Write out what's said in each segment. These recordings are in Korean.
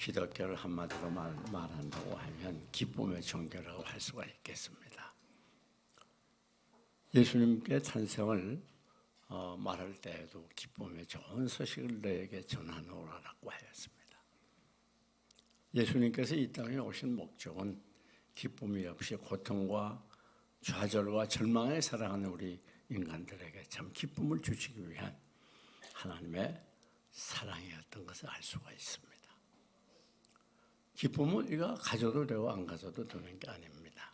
기독교를 한마디로 말한다고 하면 기쁨의 종교라고 할 수가 있겠습니다. 예수님께 탄생을 말할 때에도 기쁨의 좋은 소식을 너에게 전하노라라고 하였습니다. 예수님께서 이 땅에 오신 목적은 기쁨이 없이 고통과 좌절과 절망에 살아가는 우리 인간들에게 참 기쁨을 주시기 위한 하나님의 사랑이었던 것을 알 수가 있습니다. 기쁨은 우리가 가져도 되고 안 가져도 되는 게 아닙니다.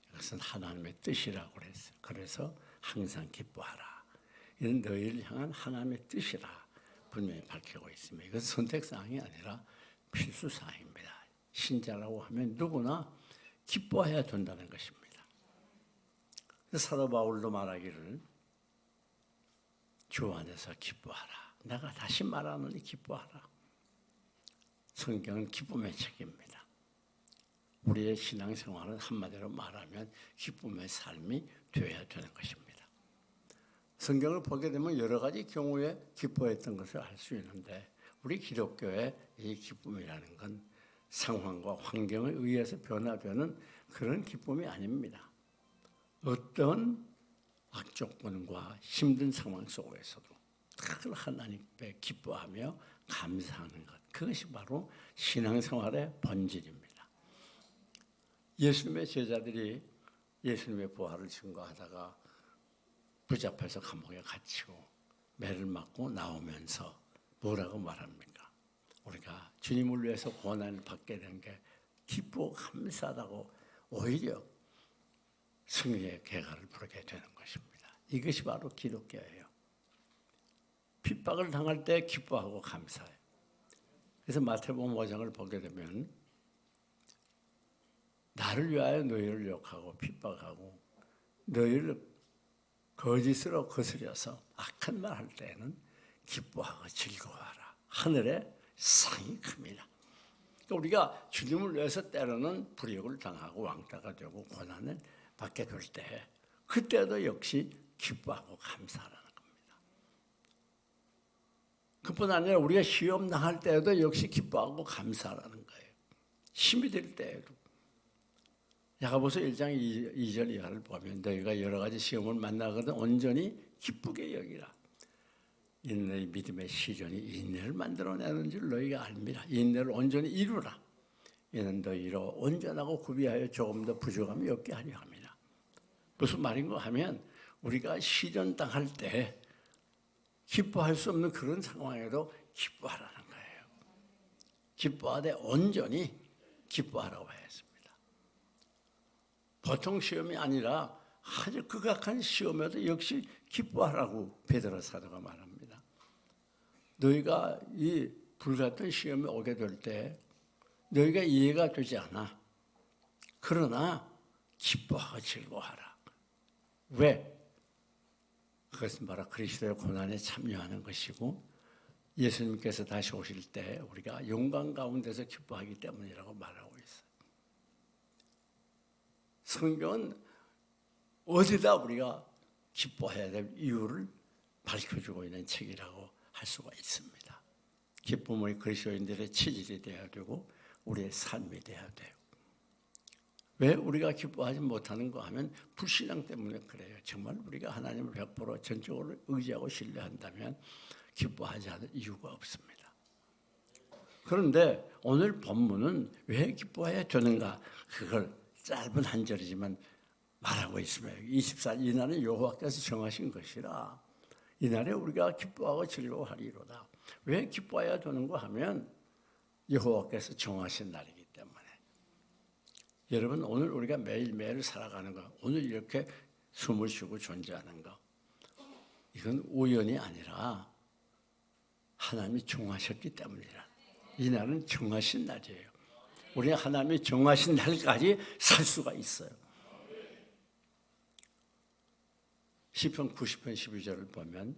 이것은 하나님의 뜻이라고 그랬어요. 그래서 항상 기뻐하라. 이는 너희를 향한 하나님의 뜻이라 분명히 밝히고 있습니다. 이것은 선택사항이 아니라 필수사항입니다. 신자라고 하면 누구나 기뻐해야 된다는 것입니다. 사도 바울도 말하기를 주 안에서 기뻐하라. 내가 다시 말하노니 기뻐하라. 성경은 기쁨의 책입니다. 우리의 신앙생활은 한마디로 말하면 기쁨의 삶이 되어야 되는 것입니다. 성경을 보게 되면 여러 가지 경우에 기뻐했던 것을 알 수 있는데 우리 기독교의 이 기쁨이라는 건 상황과 환경에 의해서 변화되는 그런 기쁨이 아닙니다. 어떤 악조건과 힘든 상황 속에서도 늘 하나님께 기뻐하며 감사하는 것, 그것이 바로 신앙생활의 본질입니다. 예수님의 제자들이 예수님의 부활을 증거하다가 붙잡혀서 감옥에 갇히고 매를 맞고 나오면서 뭐라고 말합니까? 우리가 주님을 위해서 고난을 받게 된 게 기쁘고 감사하다고 오히려 승리의 개가를 부르게 되는 것입니다. 이것이 바로 기독교예요. 핍박을 당할 때 기뻐하고 감사해요. 그래서 마태복음 5장을 보게 되면 나를 위하여 너희를 욕하고 핍박하고 너희를 거짓으로 거스려서 악한 말 할 때에는 기뻐하고 즐거워하라. 하늘의 상이 큽니다. 그러니까 우리가 주님을 위해서 때로는 불이익을 당하고 왕따가 되고 고난을 받게 될 때 그때도 역시 기뻐하고 감사하라는 겁니다. 그뿐 아니라 우리가 시험 당할 때에도 역시 기뻐하고 감사하라는 거예요. 힘이 들 때에도. 야고보서 1장 2절 이하를 보면 너희가 여러 가지 시험을 만나거든 온전히 기쁘게 여기라. 인내의 믿음의 시련이 인내를 만들어내는 줄 너희가 알미라. 인내를 온전히 이루라. 이는 너희로 온전하고 구비하여 조금 더 부족함이 없게 하려 합니다. 무슨 말인가 하면 우리가 시련 당할 때 기뻐할 수 없는 그런 상황에도 기뻐하라는 거예요. 기뻐하되 온전히 기뻐하라고 했습니다. 보통 시험이 아니라 아주 극악한 시험에도 역시 기뻐하라고 베드로 사도가 말합니다. 너희가 이 불같은 시험에 오게 될 때 너희가 이해가 되지 않아. 그러나 기뻐하고 즐거워하라. 왜? 그것은 바로 그리스도의 고난에 참여하는 것이고 예수님께서 다시 오실 때 우리가 영광 가운데서 기뻐하기 때문이라고 말하고 있어요. 성경은 어디다 우리가 기뻐해야 될 이유를 밝혀주고 있는 책이라고 할 수가 있습니다. 기쁨은 그리스도인들의 체질이 되어야 되고 우리의 삶이 되어야 돼요. 왜 우리가 기뻐하지 못하는 거 하면 불신앙 때문에 그래요. 정말 우리가 하나님을 100% 전적으로 의지하고 신뢰한다면 기뻐하지 않을 이유가 없습니다. 그런데 오늘 본문은 왜 기뻐해야 되는가? 그걸 짧은 한 절이지만 말하고 있습니다. 24일 이날은 여호와께서 정하신 것이라 이날에 우리가 기뻐하고 즐거워하리로다. 왜 기뻐해야 되는가 하면 여호와께서 정하신 날이기 때문에. 여러분 오늘 우리가 매일매일 살아가는 거, 오늘 이렇게 숨을 쉬고 존재하는 거, 이건 우연이 아니라 하나님이 정하셨기 때문이라. 이 날은 정하신 날이에요. 우리가 하나님이 정하신 날까지 살 수가 있어요. 시편 90편 12절을 보면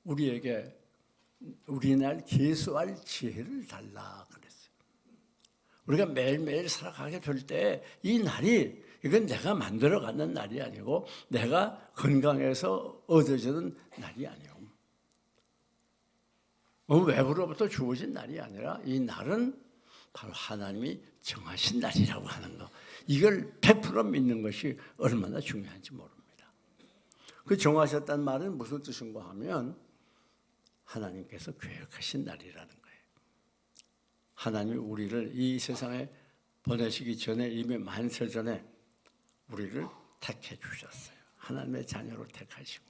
우리에게 우리 날 계수할 지혜를 달라 그랬어요. 우리가 매일매일 살아가게 될 때 이 날이 이건 내가 만들어가는 날이 아니고 내가 건강해서 얻어지는 날이 아니에요. 외부로부터 주어진 날이 아니라 이 날은 바로 하나님이 정하신 날이라고 하는 거. 이걸 100% 믿는 것이 얼마나 중요한지 모릅니다. 그 정하셨다는 말은 무슨 뜻인가 하면 하나님께서 계획하신 날이라는 거예요. 하나님이 우리를 이 세상에 보내시기 전에 이미 만세 전에 우리를 택해 주셨어요. 하나님의 자녀로 택하시고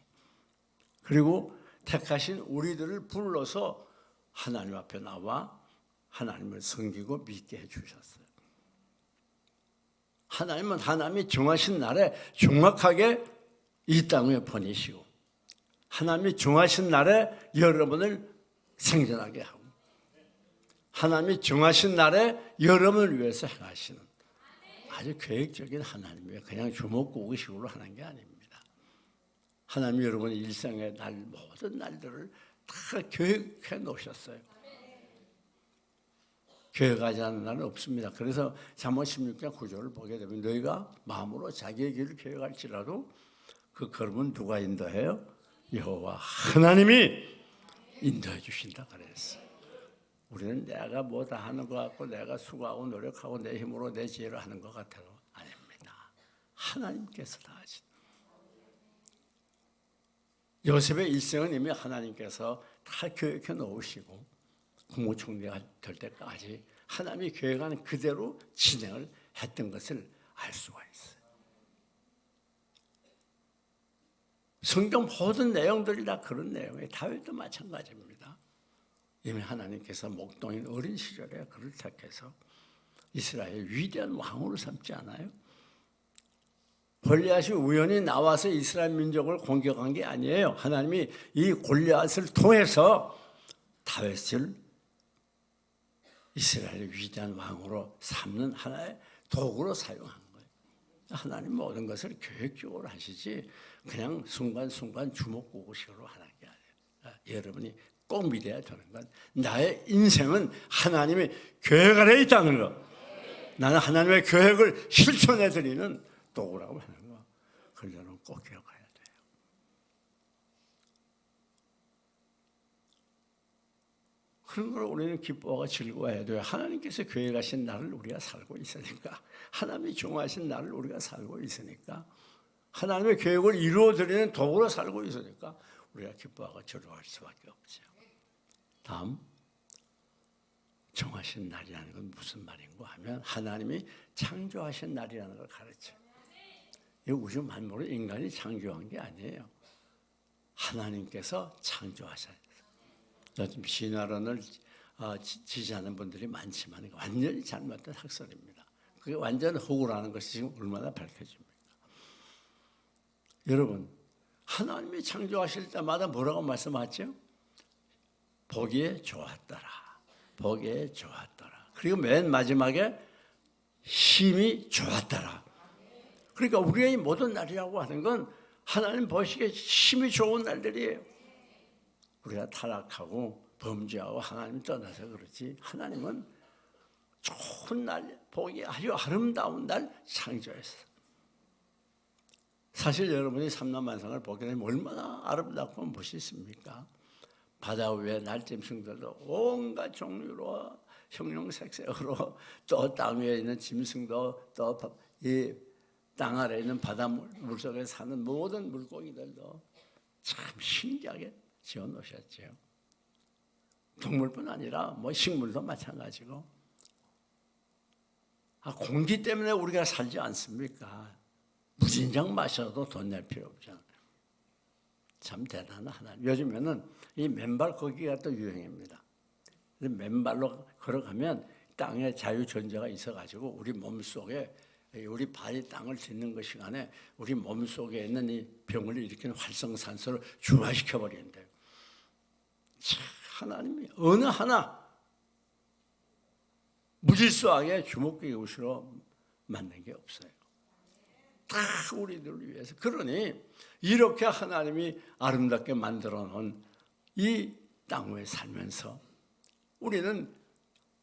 그리고 택하신 우리들을 불러서 하나님 앞에 나와 하나님을 섬기고 믿게 해주셨어요. 하나님은 하나님이 정하신 날에 정확하게 이 땅에 보내시고 하나님이 정하신 날에 여러분을 생존하게 하고 하나님이 정하신 날에 여러분을 위해서 행하시는 아주 계획적인 하나님이에요. 그냥 주먹구구식으로 하는 게 아닙니다. 하나님이 여러분의 일생의 날 모든 날들을 다 계획해 놓으셨어요. 계획하지 않는 날은 없습니다. 그래서 잠언 16장 9절을 보게 되면 너희가 마음으로 자기의 길을 계획할지라도 그 걸음은 누가 인도해요? 여호와 하나님이 인도해 주신다 그랬어요. 우리는 내가 뭐 다 하는 것 같고 내가 수고하고 노력하고 내 힘으로 내 지혜로 하는 것 같아도 아닙니다. 하나님께서 다 하신. 요셉의 일생은 이미 하나님께서 다 계획해 놓으시고 국무총리가 될 때까지 하나님이 계획하는 그대로 진행을 했던 것을 알 수가 있어요. 성경 모든 내용들이 다 그런 내용이에요. 다윗도 마찬가지입니다. 이미 하나님께서 목동인 어린 시절에 그를 택해서 이스라엘 위대한 왕으로 삼지 않아요? 골리앗이 우연히 나와서 이스라엘 민족을 공격한 게 아니에요. 하나님이 이 골리앗을 통해서 다윗을 이스라엘의 위대한 왕으로 삼는 하나의 도구로 사용한 거예요. 하나님 모든 것을 계획적으로 하시지 그냥 순간순간 주먹구구식으로 하는 게 아니에요. 여러분이 꼭 믿어야 되는 건 나의 인생은 하나님의 계획 아래에 있다는 거. 나는 하나님의 계획을 실천해 드리는 도구라고 하는 거. 그걸 여러분 꼭 기억해야 돼요. 그런 걸 우리는 기뻐하고 즐거워해야 돼요. 하나님께서 계획하신 날을 우리가 살고 있으니까 하나님이 정하신 날을 우리가 살고 있으니까 하나님의 계획을 이루어드리는 도구로 살고 있으니까 우리가 기뻐하고 즐거워할 수밖에 없죠. 다음 정하신 날이라는 건 무슨 말인가 하면 하나님이 창조하신 날이라는 걸 가르쳐요. 이 우주 만물을 인간이 창조한 게 아니에요. 하나님께서 창조하셨어요. 요즘 신화론을 지지하는 분들이 많지만 완전히 잘못된 학설입니다. 그게 완전 허구라는 것이 지금 얼마나 밝혀집니까? 여러분, 하나님이 창조하실 때마다 뭐라고 말씀하죠? 보기에 좋았더라. 보기에 좋았더라. 그리고 맨 마지막에 힘이 좋았더라. 그러니까 우리의 모든 날이라고 하는 건 하나님 보시기에 힘이 좋은 날들이에요. 우리가 타락하고 범죄하고 하나님 떠나서 그렇지 하나님은 좋은 날, 보기 아주 아름다운 날 창조했어요. 사실 여러분이 삼라만상을 보게 되면 얼마나 아름답고 멋있습니까? 바다 위에 날짐승들도 온갖 종류로 형형색색으로 또 땅 위에 있는 짐승도 또 이 땅 아래에 있는 바다 물속에 사는 모든 물고기들도 참 신기하게 지어놓으셨죠. 동물뿐 아니라 뭐 식물도 마찬가지고. 공기 때문에 우리가 살지 않습니까? 무진장 마셔도 돈 낼 필요 없잖아요. 참 대단한 하나님. 요즘에는 이 맨발 걷기가 또 유행입니다. 맨발로 걸어가면 땅에 자유전자가 있어가지고 우리 몸속에 우리 발이 땅을 딛는 것 시간에 우리 몸속에 있는 이 병을 일으키는 활성산소를 중화시켜버리는데요. 참 하나님이 어느 하나 무질서하게 주먹구구식으로 만든 게 없어요. 다 우리들을 위해서. 그러니 이렇게 하나님이 아름답게 만들어 놓은 이 땅 위에 살면서 우리는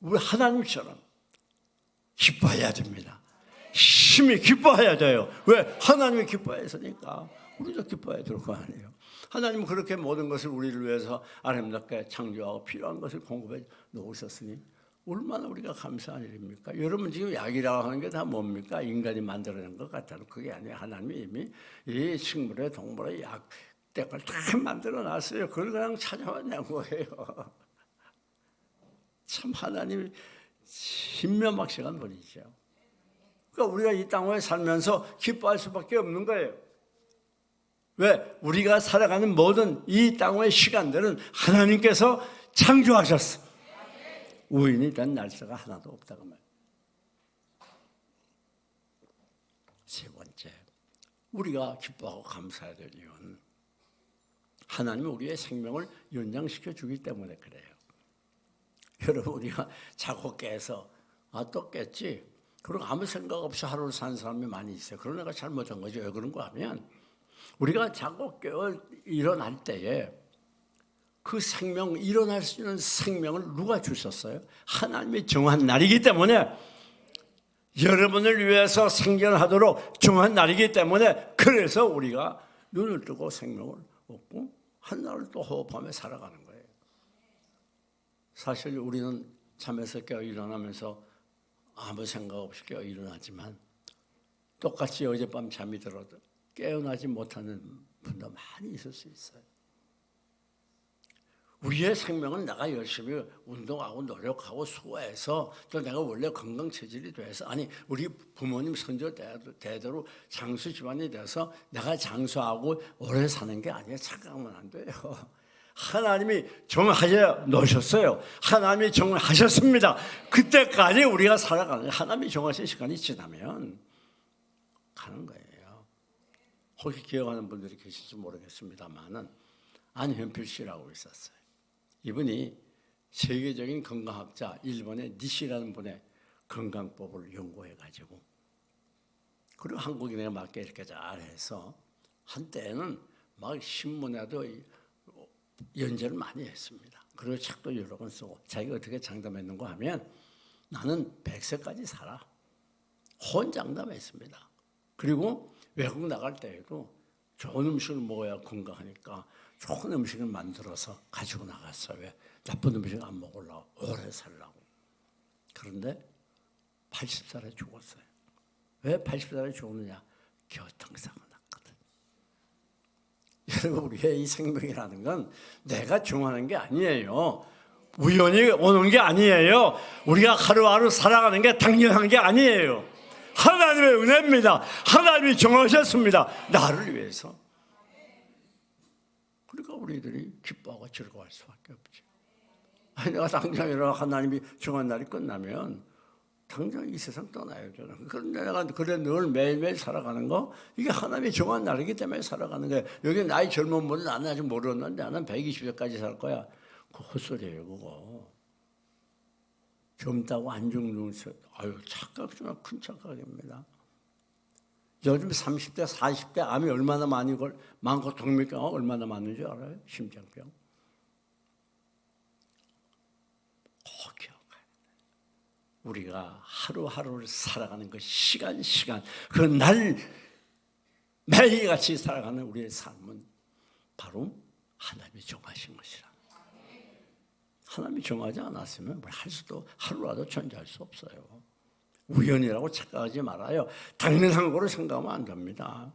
우리 하나님처럼 기뻐해야 됩니다. 힘이 기뻐해야 돼요. 왜? 하나님이 기뻐했으니까 우리도 기뻐해야 될 거 아니에요. 하나님은 그렇게 모든 것을 우리를 위해서 아름답게 창조하고 필요한 것을 공급해 놓으셨으니 얼마나 우리가 감사한 일입니까? 여러분 지금 약이라고 하는 게 다 뭡니까? 인간이 만들어낸 것 같아도 그게 아니에요. 하나님이 이미 이 식물에 동물의 약대를 다 만들어놨어요. 그걸 그냥 찾아왔냐는 거예요. 참 하나님이 신묘막측한 분이죠. 그러니까 우리가 이 땅에 살면서 기뻐할 수밖에 없는 거예요. 왜? 우리가 살아가는 모든 이 땅의 시간들은 하나님께서 창조하셨어. 우연이 된 날짜가 하나도 없다고 말이에요. 세 번째, 우리가 기뻐하고 감사해야 될 이유는 하나님이 우리의 생명을 연장시켜 주기 때문에 그래요. 여러분 우리가 자고 깨서 또 깼지? 그리고 아무 생각 없이 하루를 사는 사람이 많이 있어요. 그런 애가 잘못한 거죠. 왜 그런 거 하면 우리가 자고 깨어 일어날 때에 그 생명, 일어날 수 있는 생명을 누가 주셨어요? 하나님이 정한 날이기 때문에, 여러분을 위해서 생존하도록 정한 날이기 때문에, 그래서 우리가 눈을 뜨고 생명을 얻고 한날을 또 호흡하며 살아가는 거예요. 사실 우리는 잠에서 깨어 일어나면서 아무 생각 없이 깨어 일어나지만 똑같이 어젯밤 잠이 들어도 깨어나지 못하는 분도 많이 있을 수 있어요. 우리의 생명은 내가 열심히 운동하고 노력하고 수고해서 또 내가 원래 건강 체질이 돼서, 아니 우리 부모님 선조 대대로 장수 집안이 돼서 내가 장수하고 오래 사는 게 아니에요. 착각하면 안 돼요. 하나님이 정하셔 놓으셨어요. 하나님이 정하셨습니다. 그때까지 우리가 살아가는 거예요. 하나님이 정하신 시간이 지나면 가는 거예요. 혹시 기억하는 분들이 계실지 모르겠습니다만은 안현필 씨라고 있었어요. 이분이 세계적인 건강학자, 일본의 니시라는 분의 건강법을 연구해가지고, 그리고 한국인에 맞게 이렇게 잘해서 한때는 막 신문에도 연재를 많이 했습니다. 그리고 책도 여러 권 쓰고, 자기가 어떻게 장담했는가 하면 나는 100세까지 살아. 혼장담했습니다. 그리고 외국 나갈 때에도 좋은 음식을 먹어야 건강하니까 좋은 음식을 만들어서 가지고 나갔어요. 왜? 나쁜 음식 안 먹으려고, 오래 살라고. 그런데 80살에 죽었어요. 왜 80살에 죽었느냐? 교통사고 났거든. 여러분, 우리의 이 생명이라는 건 내가 정하는 게 아니에요. 우연히 오는 게 아니에요. 우리가 하루하루 살아가는 게 당연한 게 아니에요. 하나님의 은혜입니다. 하나님이 정하셨습니다. 나를 위해서. 그러니까 우리들이 기뻐하고 즐거워할 수밖에 없죠. 내가 당장 일어나 하나님이 정한 날이 끝나면 당장 이 세상 떠나요. 저는. 그런데 내가 그래 늘 매일매일 살아가는 거, 이게 하나님이 정한 날이기 때문에 살아가는 거예요. 여기 나이 젊은 분은 나는 아직 모르는데 나는 120세까지 살 거야. 그거 헛소리예요, 그거. 젊다고 안 죽는 세, 아유, 착각 중에 큰 착각입니다. 요즘 30대, 40대 암이 얼마나 많고 동맥경화가 얼마나 많은지 알아요? 심장병. 꼭 기억해야 돼요. 우리가 하루하루를 살아가는 그 시간, 그 날 매일같이 살아가는 우리의 삶은 바로 하나님이 정하신 것이라. 하나님이 정하지 않았으면 할 수도, 하루라도 존재할 수 없어요. 우연이라고 착각하지 말아요. 당연한 거로 생각하면 안 됩니다.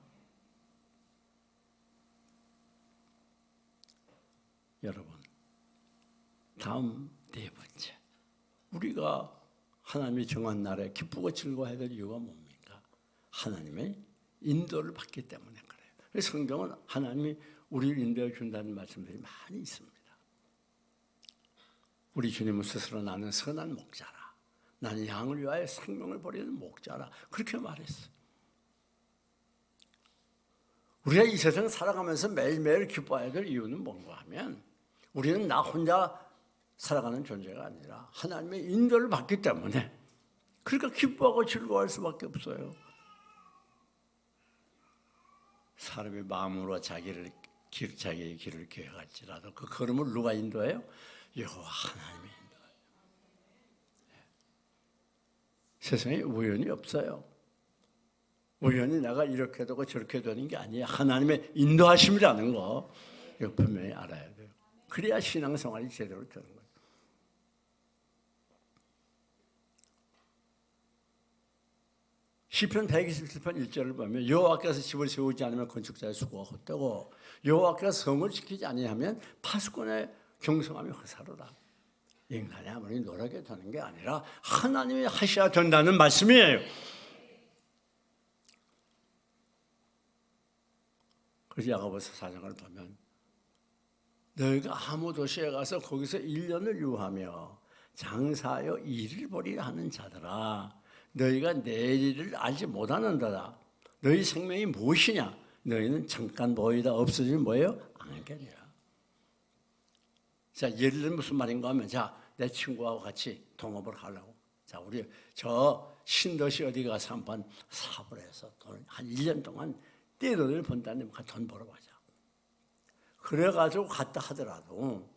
여러분, 다음 네 번째, 우리가 하나님이 정한 날에 기쁘고 즐거워해야 될 이유가 뭡니까? 하나님의 인도를 받기 때문에 그래요. 그래서 성경은 하나님이 우리를 인도해 준다는 말씀들이 많이 있습니다. 우리 주님은 스스로 나는 선한 목자라, 나는 양을 위하여 생명을 버리는 목자라, 그렇게 말했어요. 우리가 이 세상 살아가면서 매일매일 기뻐해야 될 이유는 뭔가 하면, 우리는 나 혼자 살아가는 존재가 아니라 하나님의 인도를 받기 때문에, 그러니까 기뻐하고 즐거워할 수밖에 없어요. 사람이 마음으로 자기의 길을 계획할지라도 그 걸음을 누가 인도해요? 여호와 하나님이 인도해요. 세상에 우연이 없어요. 우연히 내가 이렇게 되고 저렇게 되는 게 아니에요. 하나님의 인도하심이라는 거, 이거 분명히 알아야 돼요. 그래야 신앙생활이 제대로 되는 거예요. 시편 127편 1절을 보면 여호와께서 집을 세우지 않으면 건축자의 수고가 헛되고 여호와께서 성을 지키지 아니하면 파수꾼의 경성함이 허사로다. 인간이 아무리 노력해 되는 게 아니라 하나님이 하셔야 된다는 말씀이에요. 그래서 야고보서 4장을 보면 너희가 아무 도시에 가서 거기서 1년을 유하며 장사하여 일을 벌이라 하는 자들아, 너희가 내일을 알지 못하는도다. 너희 생명이 무엇이냐? 너희는 잠깐 보이다 없어지면 뭐예요? 안개니라. 자, 예를 들면 무슨 말인가 하면, 자, 내 친구하고 같이 동업을 하려고. 자, 우리 저 신도시 어디 가서 한번 사업을 해서 돈 한 1년 동안 떼돈을 번다는 돈 벌어보자. 그래가지고 갔다 하더라도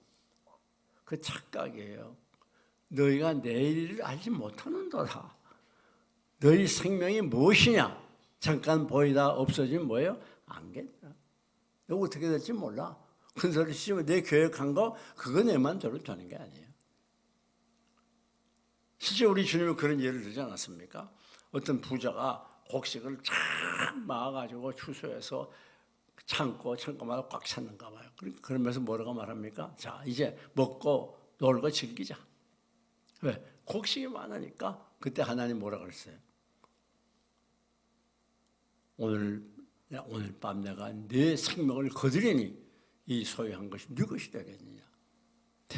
그 착각이에요. 너희가 내일을 알지 못하는도다. 너희 생명이 무엇이냐? 잠깐 보이다 없어지면 뭐예요? 안개다. 너 어떻게 될지 몰라. 큰 소리 치면 내 계획한 거 그거 내 맘대로 되는 게 아니에요. 실제 우리 주님은 그런 예를 들지 않았습니까? 어떤 부자가 곡식을 쫙 모아가지고 추수해서 창고마다 꽉 찼는가 봐요. 그러면서 뭐라고 말합니까? 자, 이제 먹고 놀고 즐기자. 왜? 곡식이 많으니까. 그때 하나님 뭐라 그랬어요? 오늘 밤 내가 내 생명을 거두리니 이 소유한 것이 네 것이 되겠느냐.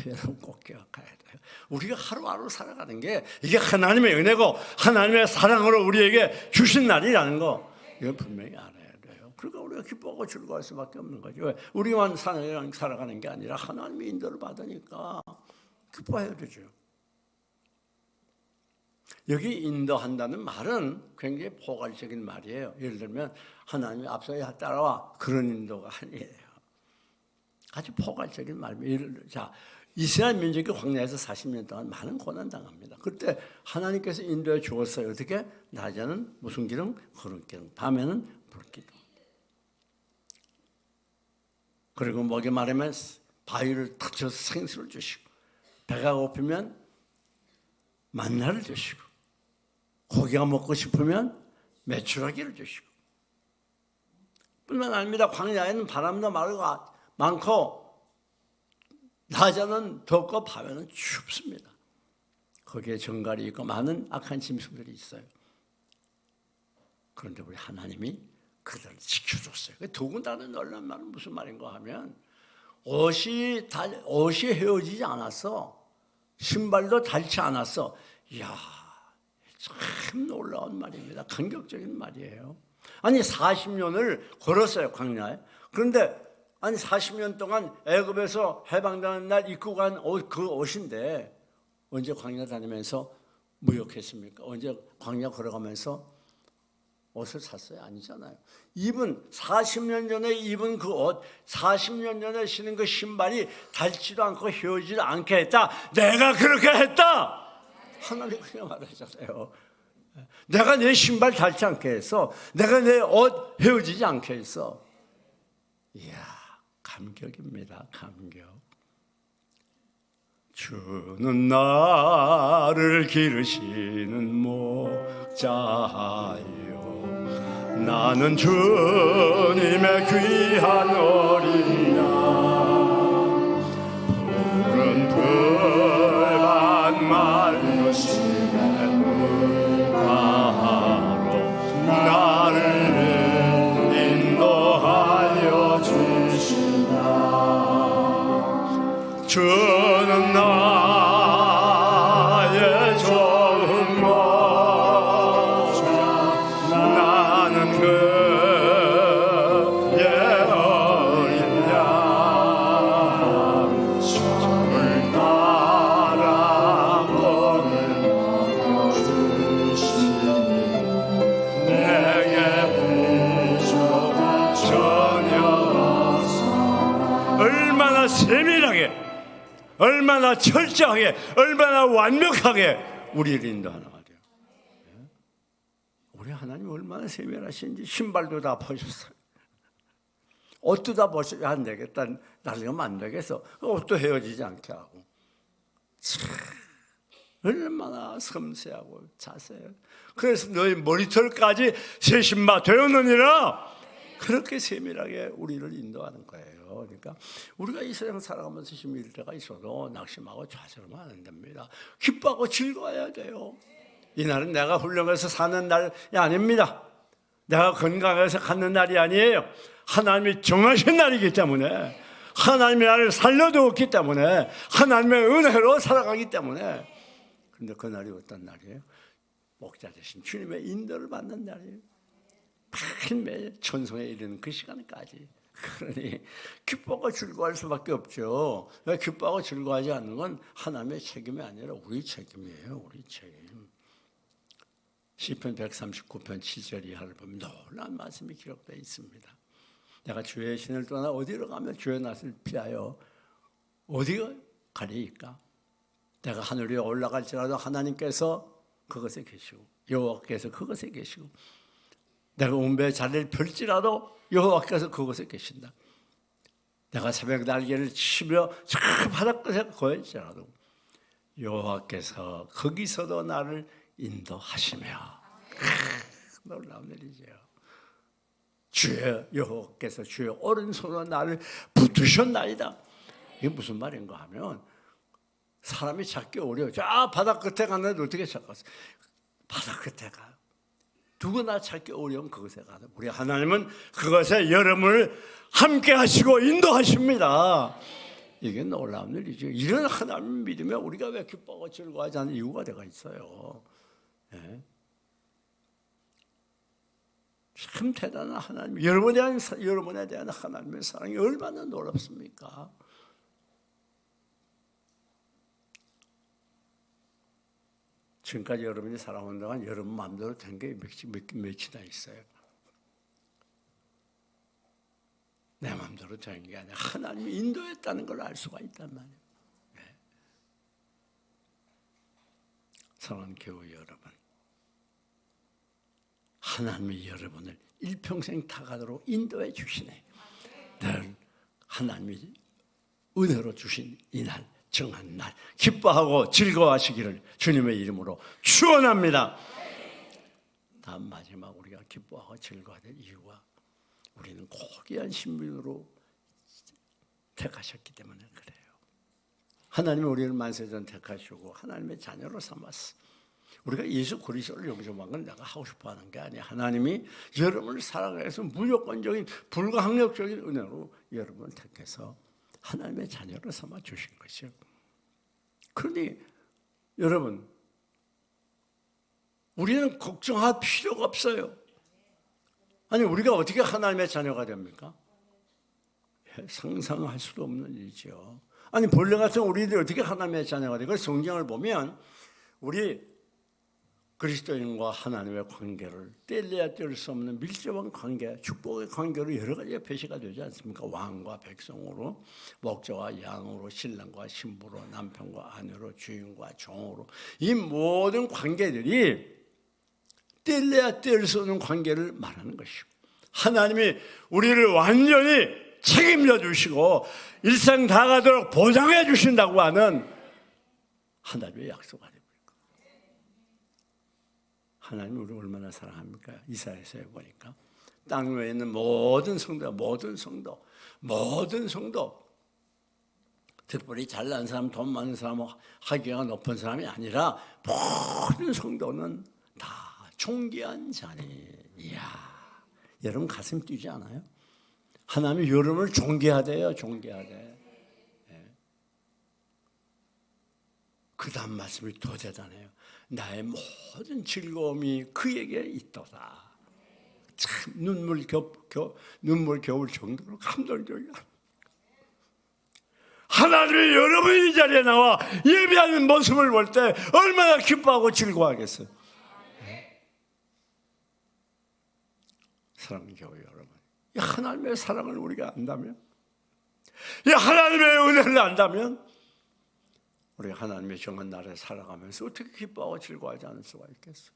여러분 꼭 기억해야 돼요. 우리가 하루하루 살아가는 게 이게 하나님의 은혜고 하나님의 사랑으로 우리에게 주신 날이라는 거, 이거 분명히 알아야 돼요. 그러니까 우리가 기뻐하고 즐거워할 수밖에 없는 거죠. 왜? 우리만 살아가는 게 아니라 하나님의 인도를 받으니까 기뻐해야 되죠. 여기 인도한다는 말은 굉장히 포괄적인 말이에요. 예를 들면 하나님이 앞서에 따라와, 그런 인도가 아니에요. 아주 포괄적인 말이에요. 자, 이스라엘 민족이 광야에서 40년 동안 많은 고난당합니다. 그때 하나님께서 인도해 주었어요. 어떻게? 낮에는 무슨 기름? 구름 기름. 밤에는 불기름. 그리고 목이 마르면 바위를 탁 쳐서 생수를 주시고, 배가 고프면 만나를 주시고, 고기가 먹고 싶으면 메추라기를 주시고. 뿐만 아닙니다. 광야에는 바람도 많고 낮에는 덥고 밤에는 춥습니다. 거기에 정갈이 있고 많은 악한 짐승들이 있어요. 그런데 우리 하나님이 그들을 지켜줬어요. 더군다나 놀란 말은 무슨 말인가 하면 옷이 헤어지지 않았어. 신발도 닳지 않았어. 이야, 참 놀라운 말입니다. 감격적인 말이에요. 아니 40년을 걸었어요, 광야에. 그런데 아니 40년 동안 애굽에서 해방되는 날 입고 간 옷, 그 옷인데 언제 광야 다니면서 무역했습니까? 언제 광야 걸어가면서 옷을 샀어요? 아니잖아요. 40년 전에 입은 그 옷, 40년 전에 신은 그 신발이 닳지도 않고 헤어지지 않게 했다. 내가 그렇게 했다. 하나님 그냥 말하잖아요. 내가 내 신발 닳지 않게 했어. 내가 내 옷 헤어지지 않게 했어. 이야, 감격입니다. 감격. 주는 나를 기르시는 목자요, 나는 주님의 귀한 어린 양, 푸른 풀밭 맑은 시냇가로 나를 인도하여 주시나. 주는 나의 좋은 목자, 나는 그의 어린 양, 주를 따라 걸을 주시니 내게 부족한 전혀 없어. 얼마나 세밀하게, 얼마나 철저하게, 얼마나 완벽하게 우리를 인도하나가 돼요. 우리 하나님 얼마나 세밀하신지 신발도 다 벗었어요. 옷도 벗어야 안 되겠다. 나중에 안 되겠어. 옷도 헤어지지 않게 하고. 참, 얼마나 섬세하고 자세해요. 그래서 너희 머리털까지 새 신바 되었느니라. 그렇게 세밀하게 우리를 인도하는 거예요. 그러니까 우리가 이 세상 살아가면서 힘들 때가 있어도 낙심하고 좌절하면 안 됩니다. 기뻐하고 즐거워야 돼요. 이날은 내가 훌륭해서 사는 날이 아닙니다. 내가 건강해서 갖는 날이 아니에요. 하나님이 정하신 날이기 때문에, 하나님이 나를 살려두었기 때문에, 하나님의 은혜로 살아가기 때문에. 그런데 그 날이 어떤 날이에요? 목자 되신 주님의 인도를 받는 날이에요. 매일 천성에 이르는 그 시간까지. 그러니 기뻐하고 즐거워할 수밖에 없죠. 기뻐하고 즐거워하지 않는 건 하나님의 책임이 아니라 우리 책임이에요. 우리 책임. 시편 139편 7절 이하를 보면 놀라운 말씀이 기록되어 있습니다. 내가 주의 신을 떠나 어디로 가면 주의 낯을 피하여 어디가 가리이까? 내가 하늘 위에 올라갈지라도 하나님께서 그것에 계시고 여호와께서 그것에 계시고, 내가 운배의 자리를 펼지라도 여호와께서 그곳에 계신다. 내가 새벽 날개를 치며 저 바닷가에 거할지라도 여호와께서 거기서도 나를 인도하시며. 놀라운 일이죠. 주의 여호와께서 주의 오른손으로 나를 붙드셨나이다. 이게 무슨 말인가 하면, 사람이 찾기 어려워. 저 바다 끝에 갔는데 어떻게 찾았어? 바다 끝에 가요. 누구나 찾기 어려운 그것에 가요. 우리 하나님은 그것에 여러분을 함께 하시고 인도하십니다. 이게 놀라운 일이죠. 이런 하나님 믿으면 우리가 왜 기뻐하고 즐거워하지 않는 이유가 되어 있어요. 네. 참 대단한 하나님. 여러분에 대한 하나님의 사랑이 얼마나 놀랍습니까? 지금까지 여러분이 살아온 동안 여러분 마음대로 된 게 몇이나 있어요. 내 마음대로 된 게 아니라 하나님이 인도했다는 걸 알 수가 있단 말이에요. 네. 사랑하는 교회 여러분, 하나님이 여러분을 일평생 타가도록 인도해 주시네. 늘 하나님이 은혜로 주신 이날, 정한 날 기뻐하고 즐거워하시기를 주님의 이름으로 축원합니다. 다음 마지막 우리가 기뻐하고 즐거워할 이유가, 우리는 고귀한 신분으로 택하셨기 때문에 그래요. 하나님이 우리를 만세전 택하시고 하나님의 자녀로 삼았어. 우리가 예수 그리스도를 영접한 건 내가 하고 싶어하는 게 아니야. 하나님이 여러분을 사랑하기 위해서 무조건적인 불가항력적인 은혜로 여러분을 택해서 하나님의 자녀로 삼아 주신 것이요. 그러니 여러분, 우리는 걱정할 필요가 없어요. 아니, 우리가 어떻게 하나님의 자녀가 됩니까? 상상할 수도 없는 일이죠. 아니, 본래 같은 우리들이 어떻게 하나님의 자녀가 되고, 성경을 보면 우리 그리스도인과 하나님의 관계를 뗄래야 뗄 수 없는 밀접한 관계, 축복의 관계로 여러 가지가 표시가 되지 않습니까? 왕과 백성으로, 목자와 양으로, 신랑과 신부로, 남편과 아내로, 주인과 종으로, 이 모든 관계들이 뗄래야 뗄 수 없는 관계를 말하는 것이고, 하나님이 우리를 완전히 책임져 주시고 일생 다 가도록 보장해 주신다고 하는 하나님의 약속이 됩니다. 하나님이 우리를 얼마나 사랑합니까? 이사야서에 보니까 땅 위에 있는 모든 성도, 특별히 잘난 사람, 돈 많은 사람, 학위가 높은 사람이 아니라 모든 성도는 다 존귀한 자니. 이야, 여러분 가슴 뛰지 않아요? 하나님이 여러분을 존귀하대요. 네. 그 다음 말씀이 더 대단해요. 나의 모든 즐거움이 그에게 있도다. 참 눈물 겨울 정도로 감동적이야. 하나님이 여러분이 이 자리에 나와 예배하는 모습을 볼 때 얼마나 기뻐하고 즐거워하겠어요. 네? 사랑하는 교회 여러분, 이 하나님의 사랑을 우리가 안다면, 이 하나님의 은혜를 안다면, 우리 하나님의 정한 나라에 살아가면서 어떻게 기뻐하고 즐거워하지 않을 수가 있겠어요?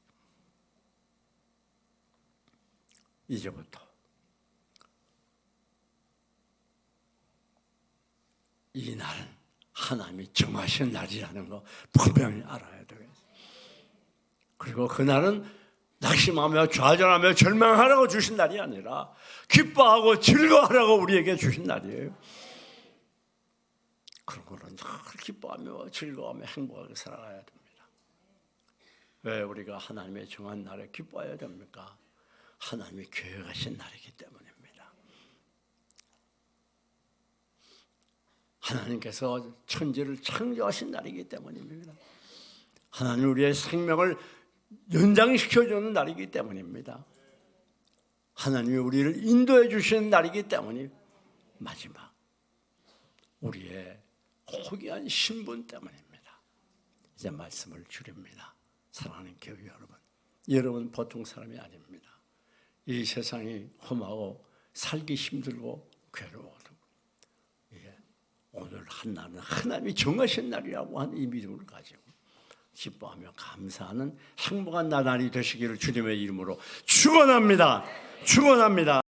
이제부터 이 날은 하나님이 정하신 날이라는 거 분명히 알아야 되겠어요. 그리고 그날은 낙심하며 좌절하며 절망하라고 주신 날이 아니라 기뻐하고 즐거워하라고 우리에게 주신 날이에요. 그런 거는 늘 기뻐하며 즐거워하며 행복하게 살아가야 됩니다. 왜 우리가 하나님의 정한 날에 기뻐해야 됩니까? 하나님이 계획하신 날이기 때문입니다. 하나님께서 천지를 창조하신 날이기 때문입니다. 하나님 우리의 생명을 연장시켜주는 날이기 때문입니다. 하나님이 우리를 인도해 주시는 날이기 때문에 마지막 우리의 호기한 신분 때문입니다. 이제 말씀을 줄입니다. 사랑하는 교회 여러분, 여러분 보통 사람이 아닙니다. 이 세상이 험하고 살기 힘들고 괴로워도 오늘 한날은 하나님이 정하신 날이라고 하는 이 믿음을 가지고 기뻐하며 감사하는 행복한 나날이 되시기를 주님의 이름으로 축원합니다. 축원합니다.